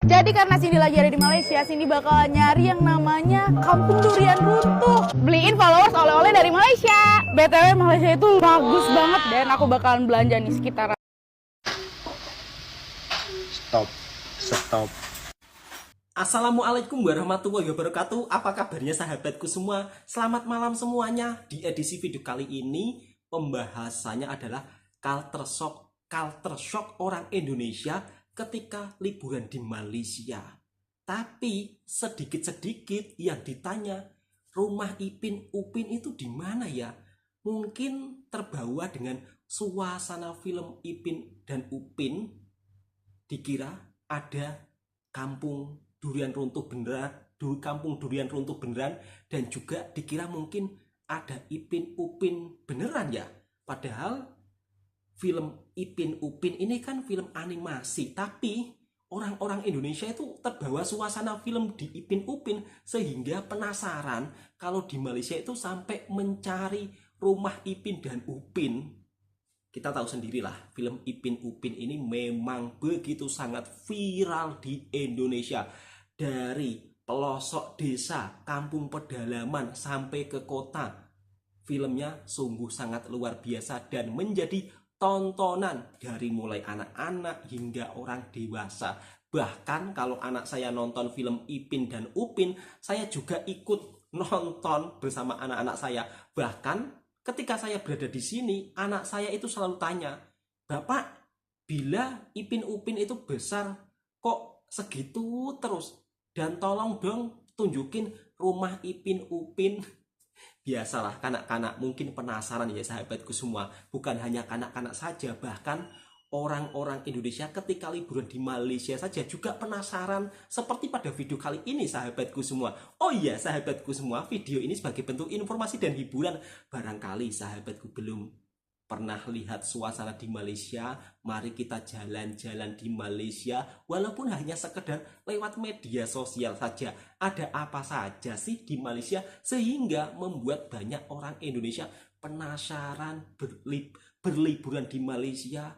Jadi karena Cindy lagi ada di Malaysia, Cindy bakal nyari yang namanya Kampung Durian Runtuh. Beliin followers oleh-oleh dari Malaysia. BTW Malaysia itu bagus banget dan aku bakalan belanja nih sekitar. Stop. Assalamualaikum warahmatullahi wabarakatuh. Apa kabarnya sahabatku semua? Selamat malam semuanya. Di edisi video kali ini pembahasannya adalah culture shock orang Indonesia ketika liburan di Malaysia. Tapi sedikit-sedikit yang ditanya, rumah Ipin Upin itu di mana ya? Mungkin terbawa dengan suasana film Ipin dan Upin. Dikira ada kampung durian runtuh beneran, dan juga dikira mungkin ada Ipin Upin beneran ya. Padahal film Ipin Upin ini kan film animasi, tapi orang-orang Indonesia itu terbawa suasana film di Ipin Upin sehingga penasaran kalau di Malaysia itu sampai mencari rumah Ipin dan Upin. Kita tahu sendirilah, film Ipin Upin ini memang begitu sangat viral di Indonesia. Dari pelosok desa, kampung pedalaman sampai ke kota, filmnya sungguh sangat luar biasa dan menjadi tontonan dari mulai anak-anak hingga orang dewasa. Bahkan kalau anak saya nonton film Ipin dan Upin, saya juga ikut nonton bersama anak-anak saya. Bahkan ketika saya berada di sini, anak saya itu selalu tanya, "Bapak, bila Ipin Upin itu besar, kok segitu terus? Dan tolong dong tunjukin rumah Ipin Upin." Biasalah, kanak-kanak mungkin penasaran ya sahabatku semua. Bukan hanya kanak-kanak saja, bahkan orang-orang Indonesia ketika liburan di Malaysia saja juga penasaran. Seperti pada video kali ini sahabatku semua. Oh iya sahabatku semua, video ini sebagai bentuk informasi dan hiburan. Barangkali sahabatku belum pernah lihat suasana di Malaysia, mari kita jalan-jalan di Malaysia, walaupun hanya sekedar lewat media sosial saja. Ada apa saja sih di Malaysia sehingga membuat banyak orang Indonesia penasaran berliburan di Malaysia.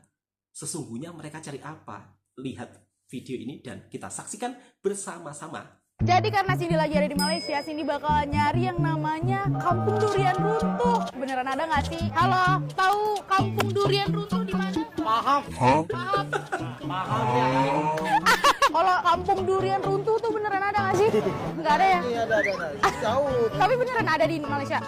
Sesungguhnya mereka cari apa? Lihat video ini dan kita saksikan bersama-sama. Jadi karena Cindy lagi ada di Malaysia, Cindy bakal nyari yang namanya Kampung Durian Runtuh. Beneran ada nggak sih? Halo, tahu Kampung Durian Runtuh di mana? Paham ya. Kalau Kampung Durian Runtuh tuh beneran ada nggak sih? Nggak ada ya? Iya, ada. Jauh. Tapi beneran ada di Malaysia.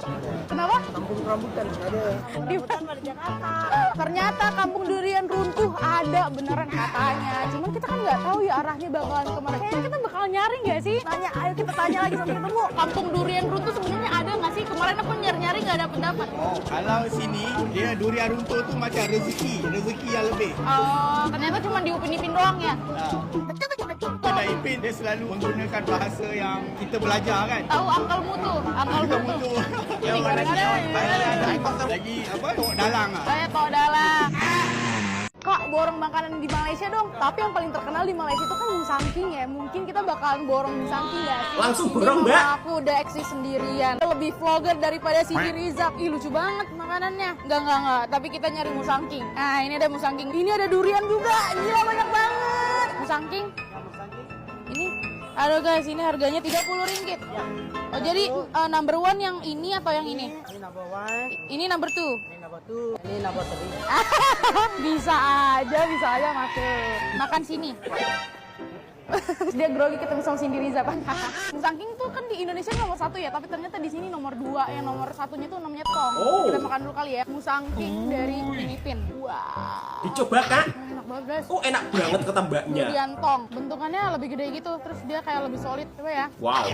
Kenapa? Kampung rambutan ada. Di Jakarta. Ternyata Kampung Durian Runtuh ada beneran katanya. Cuman kita kan nggak tahu ya arahnya bakalan kemana. Kayaknya kita bakal nyari nggak sih? Tanya, ayo kita tanya lagi sampai ketemu. Kampung Durian Runtuh sebenarnya ada nggak sih? Kemarin aku nyari-nyari nggak ada pendapat. Oh, kalau sini dia durian runtuh tu macam rezeki yang lebih. Oh, ternyata cuma di Upin-Ipin doang ya? Pada Ipin dia selalu menggunakan bahasa yang kita belajar kan. Tahu Uncle Mutu? Uncle Mutu. Yang ada lagi apa? Tok dalang ah. Saya Tok Dalang. Kak, borong makanan di Malaysia dong. Tapi yang paling terkenal di Malaysia itu kan Musangking ya. Mungkin kita bakalan borong Musangking ya. Langsung borong, Mbak. Aku udah eksis sendirian. Lebih vlogger daripada si Rizak. Ih, lucu banget makanannya. Enggak. Tapi kita nyari Musangking. Nah, ini ada Musangking. Ini ada durian juga. Gila, banyak banget. Musangking. Ini. Aduh guys, ini harganya Rp30. Oh, jadi number one yang ini atau yang ini? Ini number 1, Ini number two. ini number 2, ini number 3. bisa aja masuk. Makan sini. Dia grogi ketemu sama Cindy Riza Pak. Musangking tuh kan di Indonesia nomor 1 ya, tapi ternyata di sini nomor 2. Yang nomor satunya tuh namanya tong. Oh. Kita makan dulu kali ya. Musangking dari Filipina. Wow. Dicoba Kak? Enak banget guys. Oh enak banget kata mbaknya. Durian tong. Bentukannya lebih gede gitu, terus dia kayak lebih solid. Coba ya. Wow.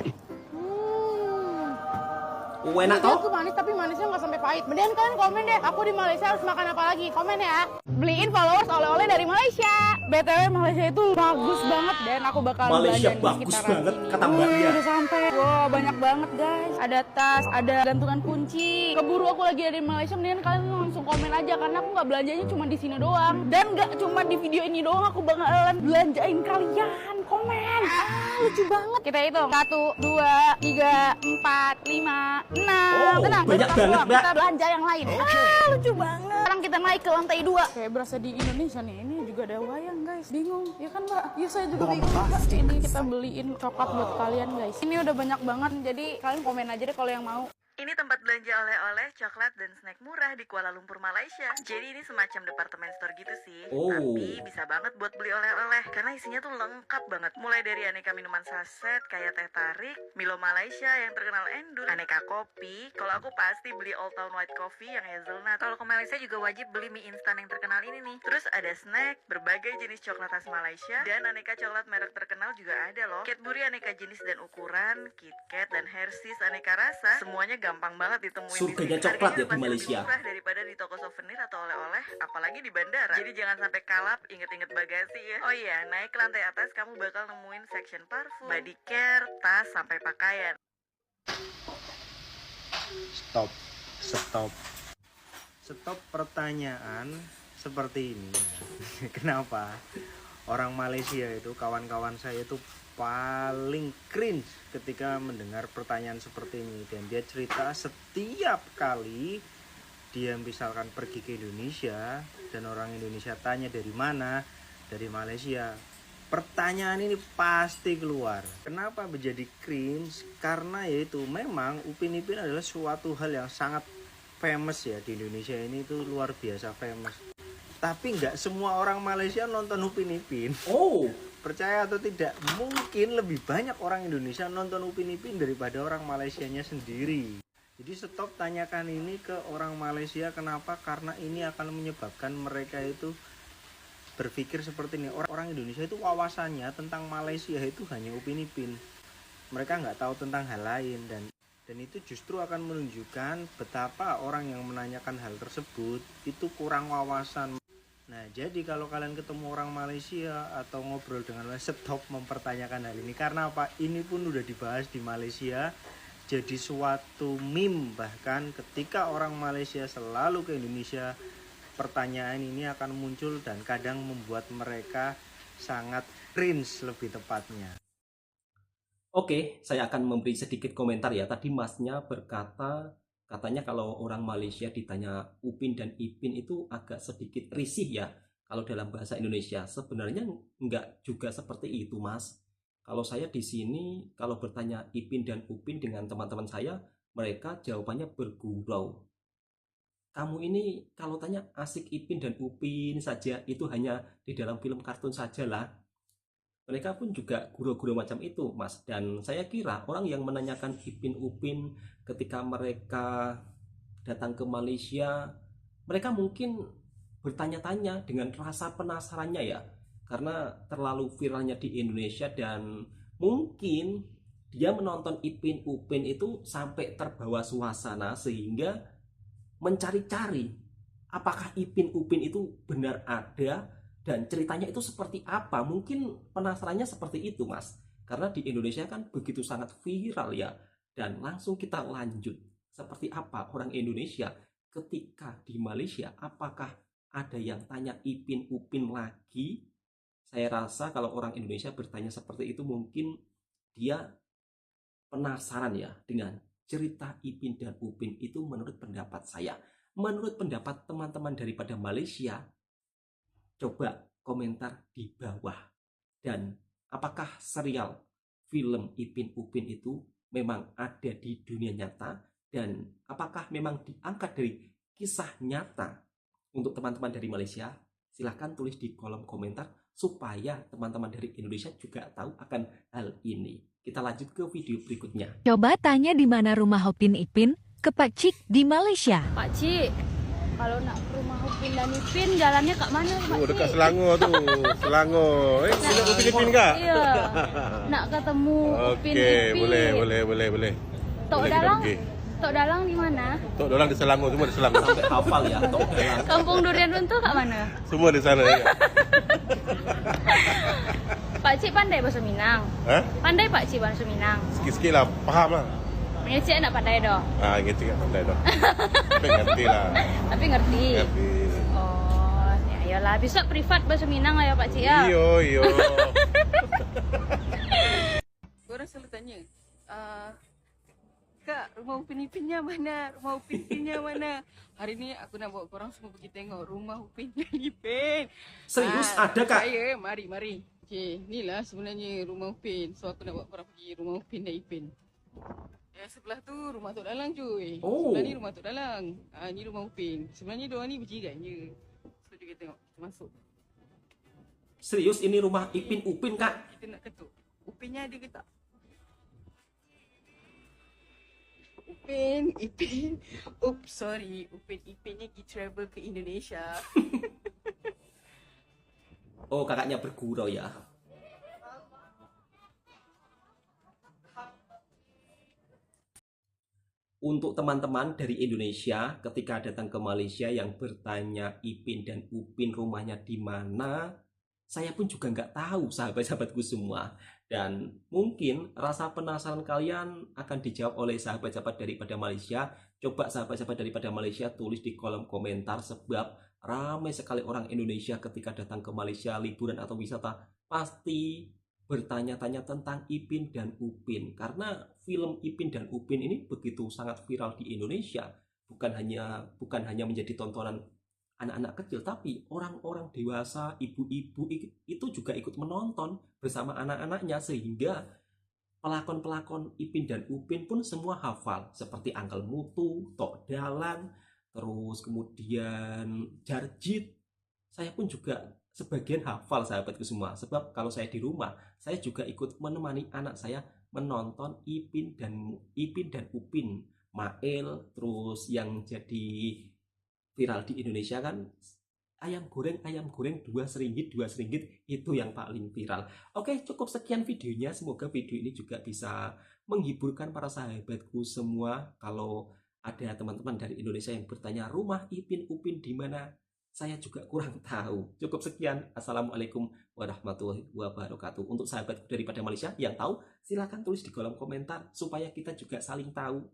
Enak Dia toh? tuh manis tapi manisnya nggak sampai pahit. Mendingan kalian komen deh, aku di Malaysia harus makan apa lagi? Komen ya. Beliin followers oleh-oleh dari Malaysia. BTW Malaysia itu bagus banget dan aku bakal Malaysia belanja di bagus sekitaran banget, sini. kata mbaknya. Udah sampai. Wow, banyak banget guys. Ada tas, ada gantungan kunci. Keburu aku lagi ada di Malaysia, mendingan kalian langsung komen aja karena aku nggak belanjanya cuma di sini doang. Dan nggak cuma di video ini doang, aku bakalan belanjain kalian. Komen. Lucu banget. Kita hitung 1, 2, 3, 4, 5, 6. Oh, Tenang, banyak kita banget, Mbak. Kita belanja yang lain. Lucu banget. Sekarang kita naik ke lantai 2. Kayak berasa di Indonesia nih. Ini juga juga ada wayang guys. Bingung, ya kan Mbak? Ya saya juga bingung Mbak. Ini kita beliin coklat buat kalian guys. Ini udah banyak banget, jadi kalian komen aja deh kalau yang mau. Ini tempat belanja oleh-oleh, coklat, dan snack murah di Kuala Lumpur, Malaysia. Jadi ini semacam departemen store gitu sih. Oh. Tapi bisa banget buat beli oleh-oleh. Karena isinya tuh lengkap banget. Mulai dari aneka minuman saset kayak teh tarik, Milo Malaysia yang terkenal endul, aneka kopi. Kalau aku pasti beli Old Town White Coffee yang hazelnut. Kalau ke Malaysia juga wajib beli mie instan yang terkenal ini nih. Terus ada snack, berbagai jenis coklat khas Malaysia, dan aneka coklat merek terkenal juga ada loh. Cadbury aneka jenis dan ukuran, KitKat, dan Hershey's aneka rasa. Semuanya gampang banget ditemuin Surganya di sini. coklat ya Harganya di pasti Malaysia. lebih murah daripada di toko souvenir atau oleh-oleh, apalagi di bandara. Jadi jangan sampai kalap, inget-inget bagasi ya. Oh iya, naik ke lantai atas kamu bakal nemuin section parfum, body care, tas, sampai pakaian. Stop pertanyaan seperti ini. Kenapa orang Malaysia itu, kawan-kawan saya itu paling cringe ketika mendengar pertanyaan seperti ini. Dan dia cerita setiap kali dia misalkan pergi ke Indonesia dan orang Indonesia tanya dari mana, dari Malaysia, pertanyaan ini pasti keluar. Kenapa menjadi cringe? Karena yaitu memang Upin Ipin adalah suatu hal yang sangat famous ya di Indonesia ini, itu luar biasa famous. Tapi nggak semua orang Malaysia nonton Upin Ipin. Oh, Percaya atau tidak, mungkin lebih banyak orang Indonesia nonton Upin Ipin daripada orang Malaysianya sendiri. Jadi stop tanyakan ini ke orang Malaysia. Kenapa? Karena ini akan menyebabkan mereka itu berpikir seperti ini. Orang Indonesia itu wawasannya tentang Malaysia itu hanya Upin Ipin. Mereka nggak tahu tentang hal lain, dan itu justru akan menunjukkan betapa orang yang menanyakan hal tersebut itu kurang wawasan. Nah, jadi kalau kalian ketemu orang Malaysia atau ngobrol dengan mereka, stop mempertanyakan hal ini. Karena apa? Ini pun udah dibahas di Malaysia. Jadi suatu meme, bahkan ketika orang Malaysia selalu ke Indonesia, pertanyaan ini akan muncul dan kadang membuat mereka sangat cringe lebih tepatnya. oke, saya akan memberi sedikit komentar ya. Tadi masnya berkata, katanya kalau orang Malaysia ditanya Upin dan Ipin itu agak sedikit risih ya. Kalau dalam bahasa Indonesia sebenarnya enggak juga seperti itu, Mas. Kalau saya di sini kalau bertanya Ipin dan Upin dengan teman-teman saya, mereka jawabannya bergurau. Kamu ini kalau tanya asik Ipin dan Upin saja, itu hanya di dalam film kartun saja lah. Mereka pun juga gurau-gurau macam itu, Mas. Dan saya kira orang yang menanyakan Ipin Upin ketika mereka datang ke Malaysia, mereka mungkin bertanya-tanya dengan rasa penasarannya ya. Karena terlalu viralnya di Indonesia, dan mungkin dia menonton Ipin Upin itu sampai terbawa suasana sehingga mencari-cari apakah Ipin Upin itu benar ada dan ceritanya itu seperti apa. Mungkin penasarannya seperti itu, Mas. Karena di Indonesia kan begitu sangat viral ya. Dan langsung kita lanjut. Seperti apa orang Indonesia ketika di Malaysia? Apakah ada yang tanya Ipin Upin lagi? Saya rasa kalau orang Indonesia bertanya seperti itu, mungkin dia penasaran ya dengan cerita Ipin dan Upin itu. Menurut pendapat saya, menurut pendapat teman-teman daripada Malaysia, coba komentar di bawah. Dan apakah serial film Ipin Upin itu memang ada di dunia nyata, dan apakah memang diangkat dari kisah nyata? Untuk teman-teman dari Malaysia, silahkan tulis di kolom komentar supaya teman-teman dari Indonesia juga tahu akan hal ini. Kita lanjut ke video berikutnya. Coba tanya di mana rumah Upin Ipin ke Pak Cik di Malaysia. Pak Cik, kalau nak ke rumah Upin dan Ipin jalannya ke mana Pak Cik? Dekat Selangor tu. Selangor. Nak Upin Ipin kak? Iya. Nak ketemu Upin Ipin. Okey, boleh. Tok Boleh kita Dalang. pergi. Tok Dalang di mana? Tok Dalang di Selangor, semua di Selangor. Sampai hafal ya, Tok Dalang. Kampung Durian Runtuh kat mana? Semua di sana ya. Pak Cik pandai bahasa Minang. Ha? Pandai Pak Cik bahasa Minang. Sikit-sikit lah, faham lah. Cik nak pandai dah. Gitu kan, pandai dah. Tapi ngerti lah. Tapi ngerti. Ngerti. Oh, ya iyalah. Besok privat bahasa Minang lah ya Pak Cik ya. Iyo. Orang selalu tanya, Kak, rumah Upin Ipinnya mana? Rumah Upin Ipinnya mana? Hari ini aku nak bawa korang semua pergi tengok rumah Upin dan Ipin. Serius ada kak? Saya, mari. Okay, inilah sebenarnya rumah Upin. So aku nak bawa korang pergi rumah Upin dan Ipin. Sebelah tu rumah Tok Dalang cuy. Oh. Sebelah ni rumah Tok Dalang. Ni rumah Upin. Sebenarnya diorang ni berjiran je. So kita tengok, kita masuk. Serius ini rumah Ipin Upin kak? Kita nak ketuk. Upinnya ada ke tak? Upin, Ipin. Oops, sorry. Upin, Ipinnya pergi travel ke Indonesia. Oh kakaknya bergurau ya. Untuk teman-teman dari Indonesia ketika datang ke Malaysia yang bertanya Ipin dan Upin rumahnya di mana, saya pun juga nggak tahu sahabat-sahabatku semua. Dan mungkin rasa penasaran kalian akan dijawab oleh sahabat-sahabat daripada Malaysia. Coba sahabat-sahabat daripada Malaysia tulis di kolom komentar, sebab ramai sekali orang Indonesia ketika datang ke Malaysia liburan atau wisata pasti bertanya-tanya tentang Ipin dan Upin. Karena film Ipin dan Upin ini begitu sangat viral di Indonesia. Bukan hanya menjadi tontonan anak-anak kecil, tapi orang-orang dewasa, ibu-ibu itu juga ikut menonton bersama anak-anaknya, sehingga pelakon-pelakon Ipin dan Upin pun semua hafal, seperti Uncle Mutu, Tok Dalang, terus kemudian Jarjit. Saya pun juga sebagian hafal sahabatku semua, sebab kalau saya di rumah, saya juga ikut menemani anak saya menonton Ipin dan Upin, Mael, terus yang jadi viral di Indonesia kan ayam goreng RM2 itu yang paling viral. Oke, cukup sekian videonya. Semoga video ini juga bisa menghiburkan para sahabatku semua. Kalau ada teman-teman dari Indonesia yang bertanya rumah Ipin Upin di mana, saya juga kurang tahu. Cukup sekian. Assalamualaikum warahmatullahi wabarakatuh. Untuk sahabatku daripada Malaysia yang tahu, silahkan tulis di kolom komentar supaya kita juga saling tahu.